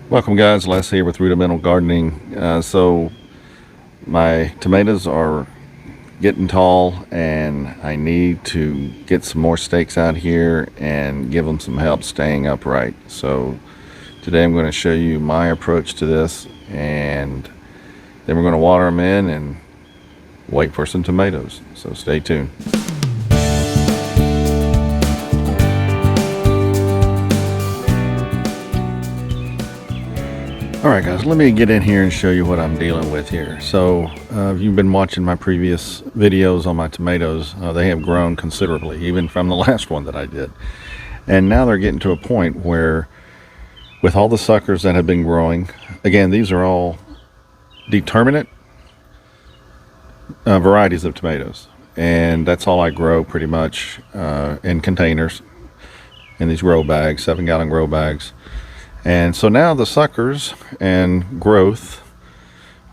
Welcome guys, Les here with Rudimental Gardening. So my tomatoes are getting tall and I need to get some more stakes out here and give them some help staying upright. So today I'm going to show you my approach to this, and then we're going to water them in and wait for some tomatoes. So stay tuned. Alright guys, let me get in here and show you what I'm dealing with here. So if you've been watching my previous videos on my tomatoes, they have grown considerably, even from the last one that I did. And now they're getting to a point where, with all the suckers that have been growing, again, these are all determinate varieties of tomatoes. And that's all I grow pretty much in containers, in these grow bags, 7-gallon grow bags. And so now the suckers and growth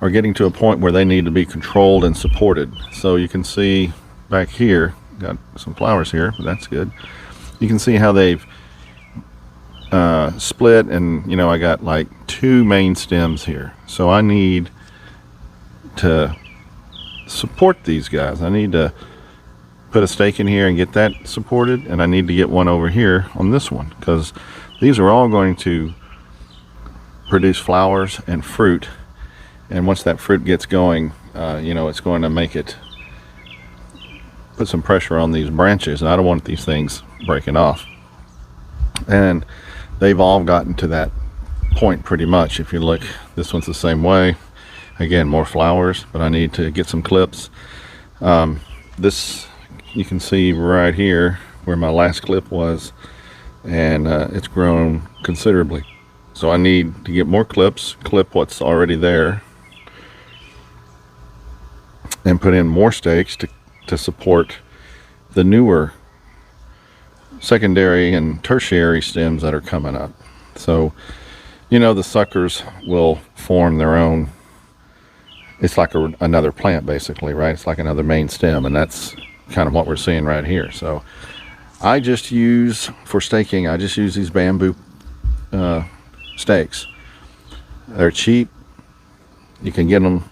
are getting to a point where they need to be controlled and supported. So you can see back here, got some flowers here, but that's good. You can see how they've split, and you know, I got like 2 main stems here. So I need to support these guys. I need to put a stake in here and get that supported, and I need to get one over here on this one, because these are all going to produce flowers and fruit, and once that fruit gets going, you know, it's going to make it put some pressure on these branches, and I don't want these things breaking off. And they've all gotten to that point pretty much. If you look, this one's the same way. Again, more flowers, but I need to get some clips. This you can see right here where my last clip was, and it's grown considerably. So I need to get more clips, clip what's already there, and put in more stakes to support the newer secondary and tertiary stems that are coming up. So, you know, the suckers will form their own, it's like another plant basically, right? It's like another main stem, and that's kind of what we're seeing right here. So I just use, for staking, I just use these bamboo stakes. They're cheap. You can get them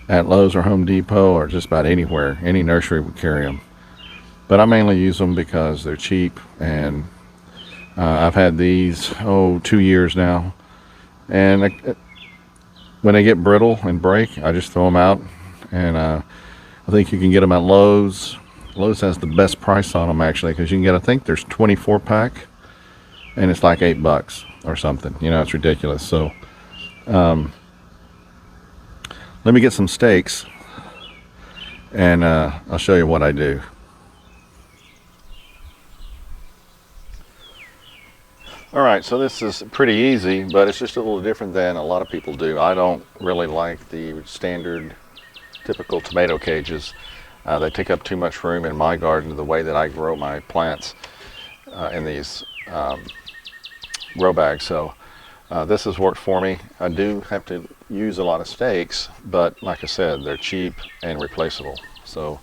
at Lowe's or Home Depot or just about anywhere. Any nursery would carry them. But I mainly use them because they're cheap, and I've had these 2 years now. And when they get brittle and break, I just throw them out. And I think you can get them at Lowe's. Lowe's has the best price on them actually, because you can get, I think there's 24 pack, and it's like $8 or something. You know, it's ridiculous. So let me get some stakes, and I'll show you what I do. Alright, so this is pretty easy, but it's just a little different than a lot of people do. I don't really like the standard typical tomato cages. They take up too much room in my garden, the way that I grow my plants in these grow bags. So this has worked for me. I do have to use a lot of stakes, but like I said, they're cheap and replaceable. So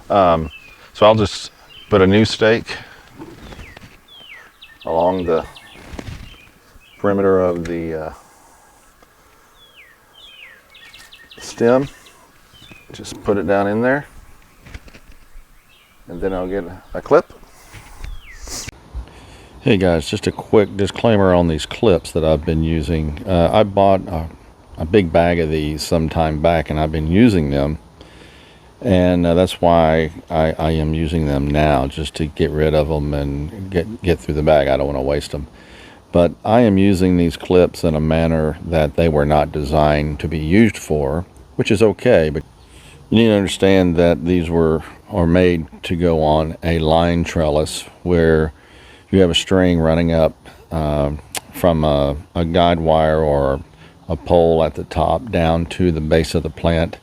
so I'll just put a new stake along the perimeter of the stem. Just put it down in there, and then I'll get a clip. Hey guys, just a quick disclaimer on these clips that I've been using. I bought a big bag of these some time back, and I've been using them, and that's why I am using them now, just to get rid of them and get through the bag. I don't want to waste them. But I am using these clips in a manner that they were not designed to be used for, which is okay, but you need to understand that these are made to go on a line trellis, where you have a string running up from a guide wire or a pole at the top down to the base of the plant,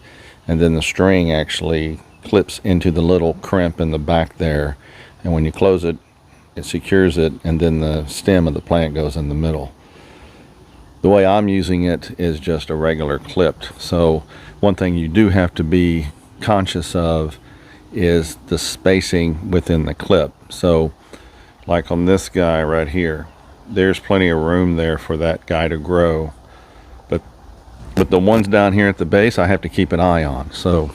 and then the string actually clips into the little crimp in the back there, and when you close it, it secures it, and then the stem of the plant goes in the middle. The way I'm using it is just a regular clipped. So one thing you do have to be conscious of is the spacing within the clip. So like on this guy right here, there's plenty of room there for that guy to grow. But the ones down here at the base, I have to keep an eye on. So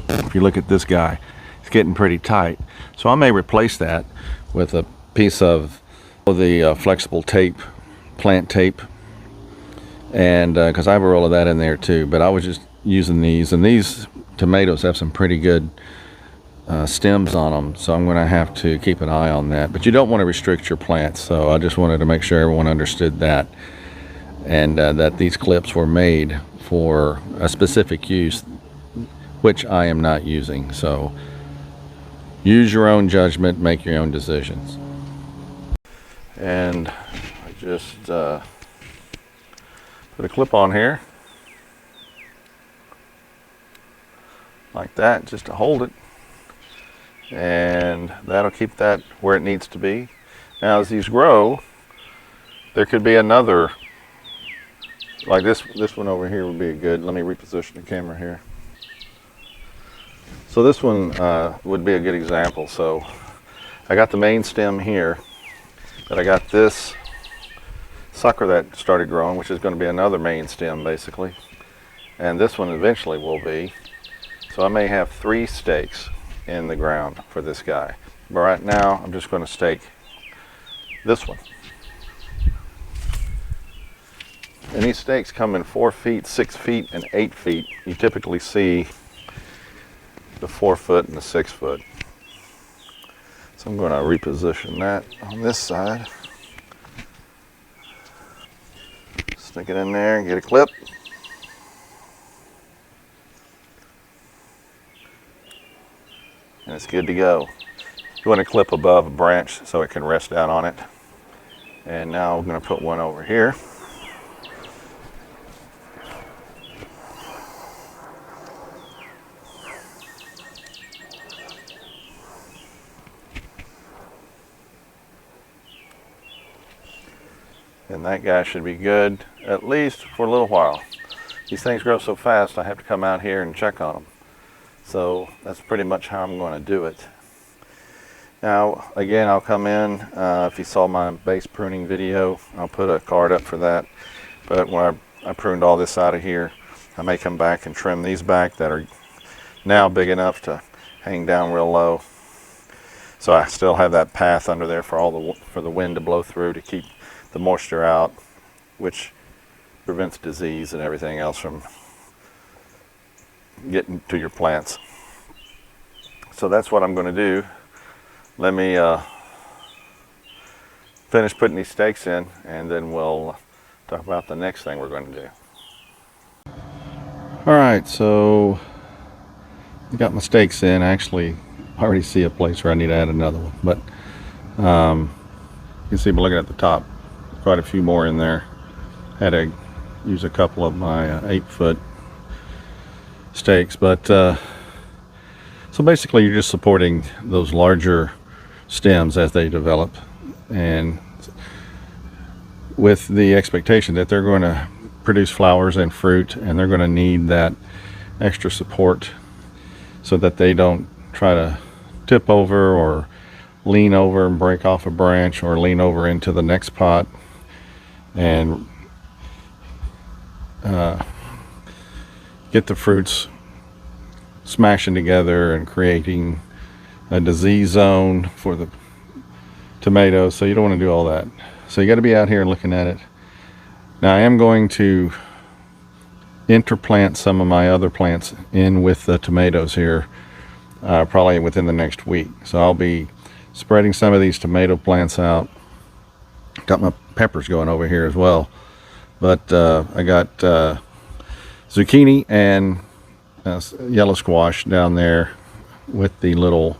if you look at this guy, it's getting pretty tight. So I may replace that with a piece of the flexible tape, plant tape, and because I have a roll of that in there too. But I was just using these, and these tomatoes have some pretty good stems on them, so I'm going to have to keep an eye on that. But you don't want to restrict your plants, so I just wanted to make sure everyone understood that, and that these clips were made for a specific use, which I am not using. So use your own judgment, make your own decisions. And I just put a clip on here like that, just to hold it, and that'll keep that where it needs to be. Now as these grow, there could be another, like this one over here would be good. Let me reposition the camera here. So this one would be a good example. So I got the main stem here, but I got this sucker that started growing, which is going to be another main stem basically, and this one eventually will be. So I may have 3 stakes in the ground for this guy, but right now I'm just going to stake this one. And these stakes come in 4 feet, 6 feet, and 8 feet. You typically see the 4 foot and the 6 foot. So I'm going to reposition that on this side. Stick it in there and get a clip. And it's good to go. You want to clip above a branch so it can rest down on it. And now I'm going to put one over here. And that guy should be good, at least for a little while. These things grow so fast, I have to come out here and check on them. So that's pretty much how I'm going to do it. Now, again, I'll come in, if you saw my base pruning video, I'll put a card up for that. But when I pruned all this out of here, I may come back and trim these back that are now big enough to hang down real low. So I still have that path under there for the wind to blow through to keep the moisture out, which prevents disease and everything else from getting to your plants. So that's what I'm going to do. Let me finish putting these stakes in, and then we'll talk about the next thing we're going to do. Alright, so I got my stakes in. Actually, I already see a place where I need to add another one, but you can see by looking at the top, quite a few more in there. Had to use a couple of my 8-foot stakes, but so basically you're just supporting those larger stems as they develop, and with the expectation that they're going to produce flowers and fruit, and they're going to need that extra support so that they don't try to tip over or lean over and break off a branch, or lean over into the next pot and get the fruits smashing together and creating a disease zone for the tomatoes. So you don't want to do all that. So you got to be out here looking at it. Now I am going to interplant some of my other plants in with the tomatoes here, probably within the next week. So I'll be spreading some of these tomato plants out. Got my peppers going over here as well, but I got zucchini and yellow squash down there with the little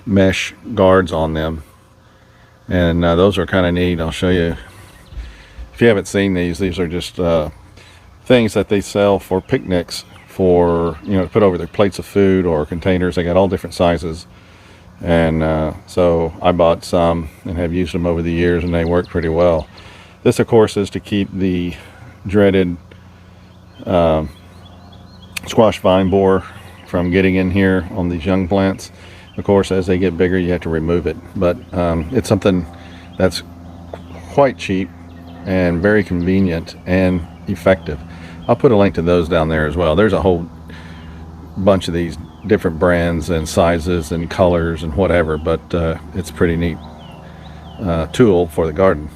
mesh guards on them, and those are kind of neat. I'll show you if you haven't seen these. These are just things that they sell for picnics, for to put over their plates of food or containers. They got all different sizes, and so I bought some and have used them over the years, and they work pretty well. This of course is to keep the dreaded squash vine borer from getting in here on these young plants. Of course, as they get bigger, you have to remove it, but it's something that's quite cheap and very convenient and effective. I'll put a link to those down there as well. There's a whole bunch of these different brands and sizes and colors and whatever, but it's a pretty neat tool for the garden.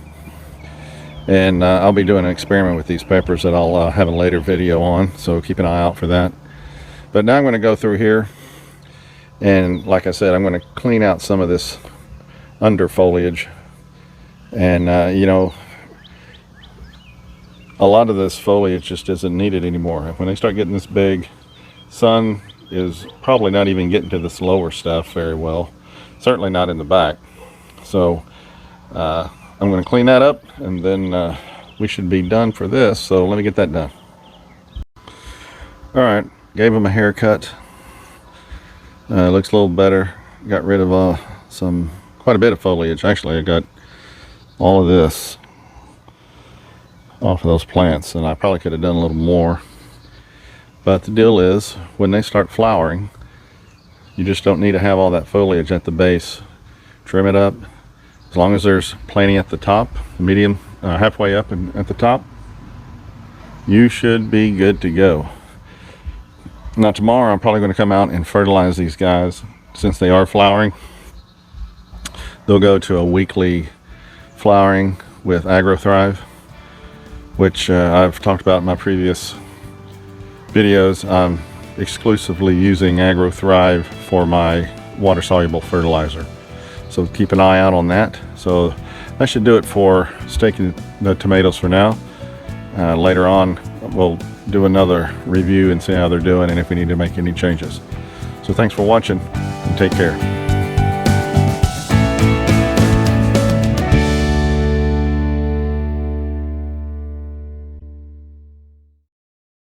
And I'll be doing an experiment with these peppers that I'll have a later video on, so keep an eye out for that. But now I'm going to go through here, and like I said, I'm going to clean out some of this under foliage. And you know, a lot of this foliage just isn't needed anymore. When they start getting this big, sun is probably not even getting to this lower stuff very well, certainly not in the back. So I'm going to clean that up, and then we should be done for this. So let me get that done. All right, gave them a haircut. Looks a little better. Got rid of quite a bit of foliage. Actually, I got all of this off of those plants, and I probably could have done a little more. But the deal is, when they start flowering, you just don't need to have all that foliage at the base. Trim it up. As long as there's plenty at the top, medium, halfway up and at the top, you should be good to go. Now tomorrow I'm probably going to come out and fertilize these guys. Since they are flowering, they'll go to a weekly flowering with AgroThrive, which I've talked about in my previous videos. I'm exclusively using AgroThrive for my water-soluble fertilizer, so keep an eye out on that. So that should do it for staking the tomatoes for now. Later on we'll do another review and see how they're doing and if we need to make any changes. So thanks for watching, and take care.